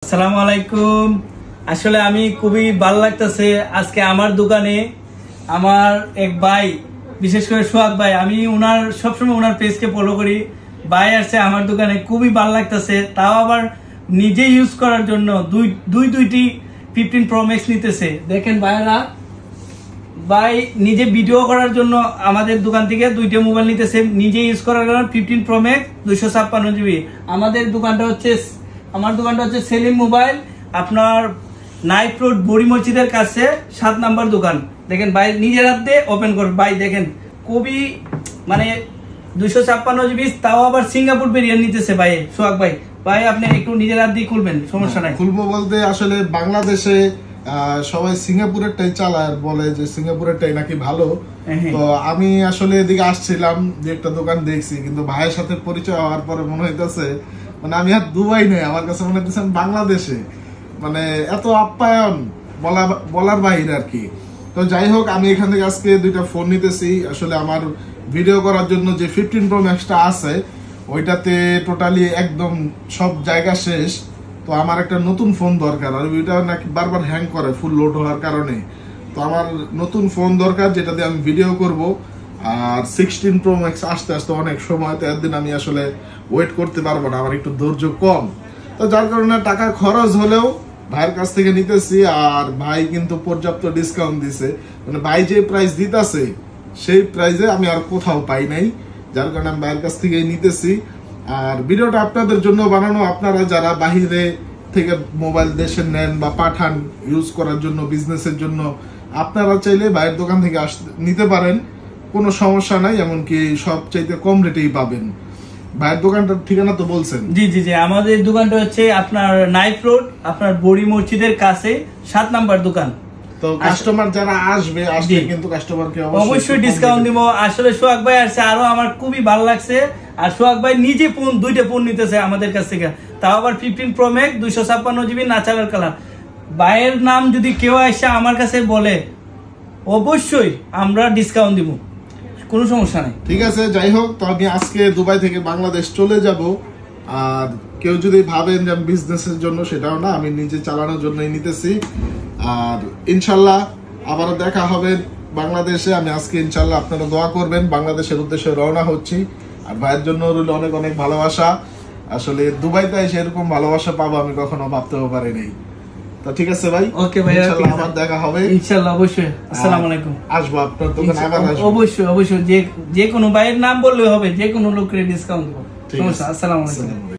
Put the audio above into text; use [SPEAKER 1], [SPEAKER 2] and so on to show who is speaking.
[SPEAKER 1] আসসালামু আলাইকুম। আসলে আমি খুবই ভালো লাগতেছে আজকে আমার দোকানে আমার এক ভাই, বিশেষ করে সোহাগ ভাই, আমি ওনার সবসময় ওনার পেজকে ফলো করি। ভাই আসছে আমার দোকানে, খুবই ভালো লাগতেছে। তাও আবার নিজে ইউজ করার জন্য দুইটি 15 Pro Max নিতেছে। দেখেন ভাইরা, ভাই নিজে ভিডিও করার জন্য আমাদের দোকান থেকে দুইটা মোবাইল নিতেছে, নিজে ইউজ করার জন্য 15 Pro Max 256 GB। আমার দোকানটা হচ্ছে সেলিম মোবাইল, আপনার নাইট রোড বড়ি মসজিদের কাছে 7 নাম্বার দোকান। দেখেন ভাই নিজের হাত দিয়ে ওপেন করে, ভাই দেখেন খুবই 256 GB, তাও আবার সিঙ্গাপুর ভেরিয়েন্ট নিতেছে ভাই সোহাগ ভাই। ভাই আপনি একটু নিজের হাত দিয়ে খুলবেন, সমস্যা নাই।
[SPEAKER 2] খুলবো বলতে আসলে বাংলাদেশে সবাই সিঙ্গাপুরেরটাই চালায়, বলে যে সিঙ্গাপুরেরটাই নাকি ভালো। তো আমি আসলে এদিকে আসছিলাম, যে একটা দোকান দেখছি, কিন্তু ভাইয়ের সাথে পরিচয় হওয়ার পরে মনে হইতেছে মানে আমি আর দুবাই নেই, আমার কাছে মনে হইতেছে বাংলাদেশে, মানে এত আপ্যায়ন বলার বাইরে আর কি। তো যাই হোক, আমি এখান থেকে আজকে দুইটা ফোন নিতেছি। আসলে আমার ভিডিও করার জন্য যে 15 Pro Max টা আছে ওইটাতে টোটালি একদম সব জায়গা শেষ। তো আমার একটা নতুন ফোন দরকার, আর ওইটা নাকি বারবার হ্যাং করে ফুল লোড হওয়ার কারণে। তো আমার নতুন ফোন দরকার যেটা দিয়ে আমি ভিডিও করব। আর 16 Pro Max আসতে আসতে অনেক সময়, তো একদিন আমি আসলে ওয়েট করতে পারবো না, আমার একটু ধৈর্য কম। তো যার কারণে টাকা খরচ হলেও ভাইয়ের কাছ থেকে নিতেছি। আর ভাই কিন্তু পর্যাপ্ত ডিসকাউন্ট দিছে, মানে ভাই যে প্রাইস দিতেছে সেই প্রাইসে আমি আর কোথাও পাই নাই, যার কারণে আমি ভাইয়ের কাছ থেকে নিতেছি। আর ভিডিওটা আপনাদের জন্য বানানো, আপনারা যারা বাহিরে থেকে মোবাইল দেশে নেন বা পাঠান ইউজ করার জন্য, বিজনেসের জন্য, আপনারা চাইলে ভাইয়ের দোকান থেকে নিতে পারেন, কোনো সমস্যা নাই। এমনকি সবচাইতে কম রেটেই পাবেন। ভাইয়ের দোকানটার ঠিকানা তো বলছেন?
[SPEAKER 1] জি জি জি, আমাদের দোকানটা হচ্ছে আপনার নাইট রোড, আপনার বড়ি মসজিদের কাছে 7 নাম্বার দোকান।
[SPEAKER 2] তো কাস্টমার যারা আসবে কিন্তু কাস্টমারকে
[SPEAKER 1] অবশ্যই ডিসকাউন্ট দিব। আসলে সোহাগ ভাই আসছে, আরো আমার খুবই ভালো লাগছে। আর সোহাগ ভাই নিজে দুইটা ফোন নিতেছে আমাদের কাছ থেকে, তাও আবার 15 Pro Max 256 GB natural colour. ভাইয়ের নাম যদি কেউ আসে আমার কাছে বলে, অবশ্যই আমরা ডিসকাউন্ট দিব, কোনো সমস্যা নাই।
[SPEAKER 2] ঠিক আছে, যাই হোক, তো আমি আজকে দুবাই থেকে বাংলাদেশ চলে যাব। আর কেউ যদি ভাবেন যে আমি বিজনেসের জন্য, সেটাও না, আমি নিজে চালানোর জন্যই নিতেছি। আর ইনশাল্লাহ আবারও দেখা হবে বাংলাদেশে। আমি আজকে ইনশাল্লাহ আপনারা দোয়া করবেন, বাংলাদেশের উদ্দেশ্যে রওনা হচ্ছি। আর ভাইয়ের জন্য রইল অনেক অনেক ভালোবাসা। আসলে দুবাইতে এসে এরকম ভালোবাসা পাবো আমি কখনো ভাবতেও পারিনি। তো ঠিক আছে ভাই,
[SPEAKER 1] ওকে ভাই,
[SPEAKER 2] ইনশাআল্লাহ আবার দেখা হবে
[SPEAKER 1] ইনশাআল্লাহ, অবশ্যই। আসসালামু আলাইকুম।
[SPEAKER 2] আসবো আপনার দোকানে আবার আসবো,
[SPEAKER 1] অবশ্যই অবশ্যই। যে কোনো ভাইয়ের নাম বললে হবে, যে কোনো লোকের ডিসকাউন্ট দেব, সমস্যা। আসসালামু আলাইকুম।